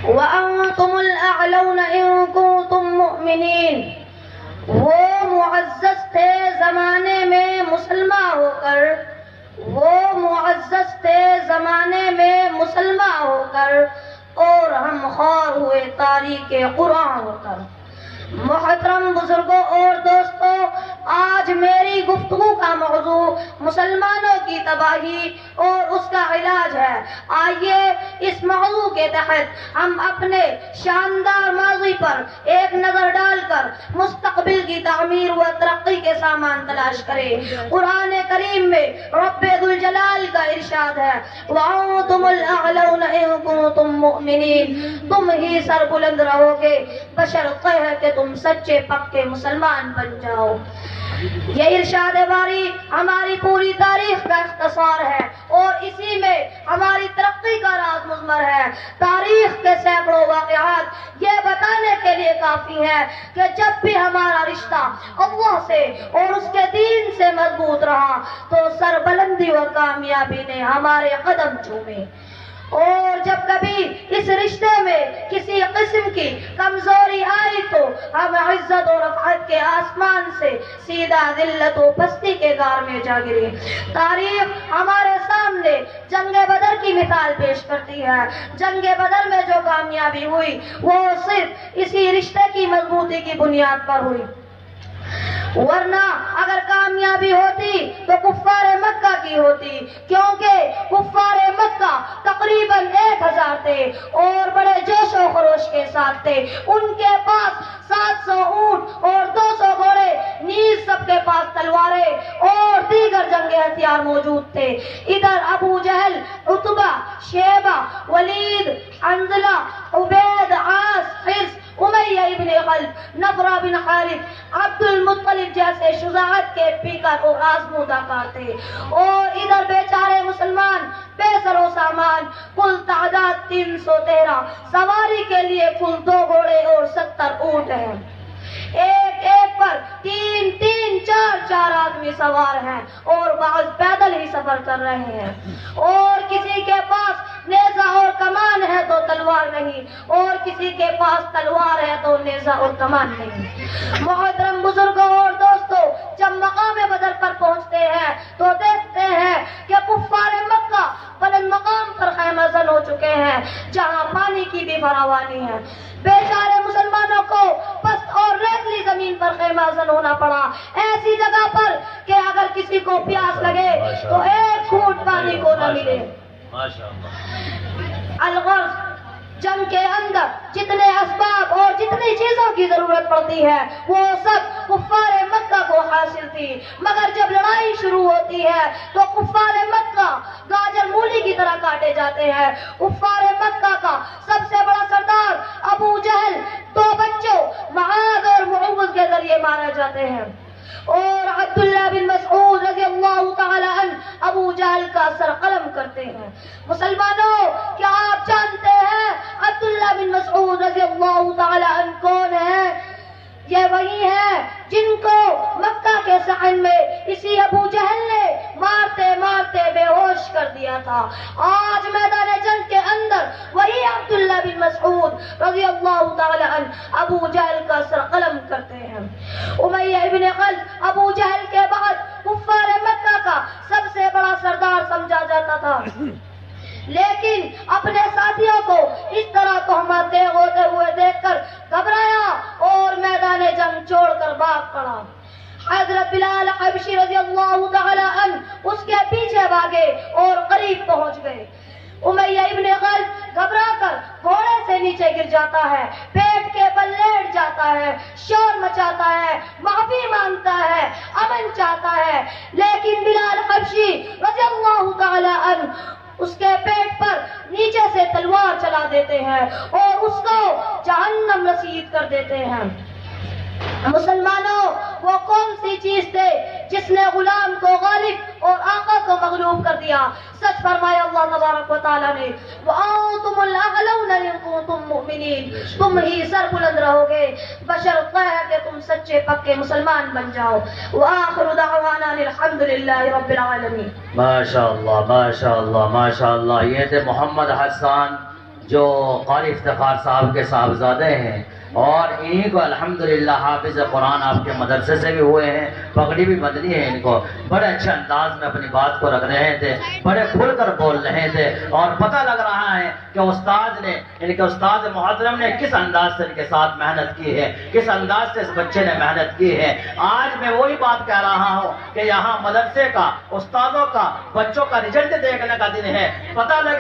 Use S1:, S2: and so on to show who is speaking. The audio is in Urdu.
S1: وَأَنْتُمُ الْأَعْلَوْنَ إِن كُنتُم مُؤْمِنِينَ۔ وہ معزز تھے زمانے میں مسلمان ہو کر، وہ معزز تھے زمانے میں مسلمان ہو کر، اور ہم خوار ہوئے تاریخ قرآن ہو کر۔ محترم بزرگوں اور دوستوں، آج میری گفتگو کا موضوع مسلمانوں کی تباہی اور اس کا علاج ہے۔ آئیے اس موضوع کے تحت ہم اپنے شاندار ماضی پر ایک نظر ڈال کر مستقبل کی تعمیر و ترقی کے سامان تلاش کریں۔ قرآن کریم میں رب ذوالجلال کا ارشاد ہے وَأَنْتُمُ الْأَعْلَوْنَ إِن كُنتُم مُؤْمِنِينَ، تم ہی سر بلند رہو گے بشرط ہے کہ تم سچے پکے مسلمان بن جاؤ۔ یہ ارشاد باری ہماری پوری تاریخ کا اختصار ہے اور اسی میں ہماری ترقی کا راز مضمر ہے۔ تاریخ کے سینکڑوں واقعات یہ بتانے کے لیے کافی ہے کہ جب بھی ہمارا رشتہ اللہ سے اور اس کے دین سے مضبوط رہا تو سربلندی و کامیابی نے ہمارے قدم چومے، اور جب کبھی اس رشتے میں کسی قسم کی کمزوری آئی تو ہم عزت و رفعت کے آسمان سے سیدھا ذلت و پستی کے غار میں جا گرے۔ تاریخ ہمارے سامنے جنگ بدر کی مثال پیش کرتی ہے۔ جنگ بدر میں جو کامیابی ہوئی وہ صرف اسی رشتے کی مضبوطی کی بنیاد پر ہوئی، ورنہ اگر کامیابی ہوتی تو کفار مکہ کی ہوتی، کیونکہ کفار مکہ تقریباً 1000 تھے اور بڑے جوش و خروش کے ساتھ تھے۔ ان کے پاس 700 اونٹ اور 200 گھوڑے، نیز سب کے پاس تلواریں اور دیگر جنگی ہتھیار موجود تھے۔ ادھر ابو جہل، عتبہ، شیبہ، ولید، حنظلہ، عبید، عاص، حرز، امیہ ابن خلف، نفرہ بن حارث، عبد المطلب جیسے شجاعت کے پیکر اور آزمودہ کار تھے، اور ادھر بیچارے مسلمان بے سر و سامان، کل تعداد 313، سواری کے لیے کل 2 گھوڑے اور 70 اونٹ ہیں۔ ایک پر 3-4 آدمی سوار ہیں اور بعض پیدل ہی سفر کر رہے ہیں، اور کسی کے پاس نیزہ اور کمان ہے تو تلوار نہیں، اور کسی کے پاس تلوار ہے تو نیزہ اور کمان نہیں۔ محترم بزرگوں اور دوستوں، جب مقام بدر پر پہنچتے ہیں تو دیکھتے ہیں کہ کفار مکہ بلند مقام پر خیمہ زن ہو چکے ہیں جہاں پانی کی بھی فراوانی ہے۔ بیچارے مسلمانوں کو پست اور ریتلی زمین پر خیمہ زن ہونا پڑا، ایسی جگہ پر کہ اگر کسی کو پیاس لگے تو 1 گھونٹ پانی کو نہ ملے۔ الغرض، جنگ کے اندر جتنے اسباب اور جتنی چیزوں کی ضرورت پڑتی ہے وہ سب کفار مکہ کو حاصل تھی، مگر جب لڑائی شروع ہوتی ہے تو کفار مکہ گاجر مولی کی طرح کاٹے جاتے ہیں۔ کفار مکہ کا سب سے بڑا سردار ابو جہل 2 بچوں معاذ اور معوذ کے ذریعے مارے جاتے ہیں، اور عبداللہ بن مسعود رضی اللہ تعالی عنہ ابو جہل کا سر قلم کرتے ہیں۔ مسلمانوں، کیا آپ جانتے ہیں عبداللہ بن مسعود رضی اللہ تعالی عنہ کون ہے؟ یہ وہی ہے جن کو مکہ کے صحن میں اسی ابو جہل نے مارتے مارتے بے ہوش کر دیا تھا۔ آج میدان جنگ کے اندر وہی عبداللہ بن مسعود رضی اللہ تعالی عنہ ابو جہل کا سر قلم کرتے ہیں۔ امیہ ابن خلف ابو جہل کے بعد کفار مکہ کا سب سے بڑا سردار سمجھا جاتا تھا، لیکن اپنے ساتھیوں کو اس طرح تہمت ہوتے ہوئے دیکھ کر گھبرایا اور میدان جنگ چھوڑ کر بھاگ پڑا۔ حضرت بلال حبشی رضی اللہ تعالی عنہ اس کے پیچھے بھاگے اور قریب پہنچ گئے۔ امیہ ابن خلف گھبرا کر گھوڑے سے نیچے گر جاتا ہے، پیٹ کے بل لیٹ جاتا ہے، شور مچاتا ہے، معافی مانگتا ہے، امن چاہتا ہے، لیکن بلال حبشی رضی اللہ تعالی عنہ اس کے پیٹ پر نیچے سے تلوار چلا دیتے ہیں اور اس کو جہنم رسید کر دیتے ہیں۔ مسلمانوں، وہ کون سی چیز تھے جس نے غلام کو غالب اور آقا کو مغلوب کر دیا؟ سچ فرمایا اللہ تبارک و تعالیٰ نے وَأَنْتُمُ الْأَعْلَوْنَ إِن كُنتُم مُؤْمِنِينَ، تم ہی سر بلند رہو گے بشرط ہے کہ تم سچے پکے مسلمان بن جاؤ۔ وآخر دعوانا الحمد للہ رب العالمین۔
S2: ماشاءاللہ ماشاءاللہ ماشاءاللہ۔ یہ تھے محمد حسان جو قاری افتخار صاحب کے صاحبزادے ہیں، اور انہی کو الحمدللہ حافظ قرآن آپ کے مدرسے سے بھی ہوئے ہیں، پگڑی بھی بدلی ہے ان کو۔ بڑے اچھے انداز میں اپنی بات کو رکھ رہے تھے، بڑے کھل کر بول رہے تھے، اور پتہ لگ رہا ہے کہ استاد نے، ان کے استاد محترم نے کس انداز سے ان کے ساتھ محنت کی ہے، کس انداز سے اس بچے نے محنت کی ہے۔ آج میں وہی بات کہہ رہا ہوں کہ یہاں مدرسے کا، استادوں کا، بچوں کا رزلٹ دیکھنے کا دن ہے، پتہ لگے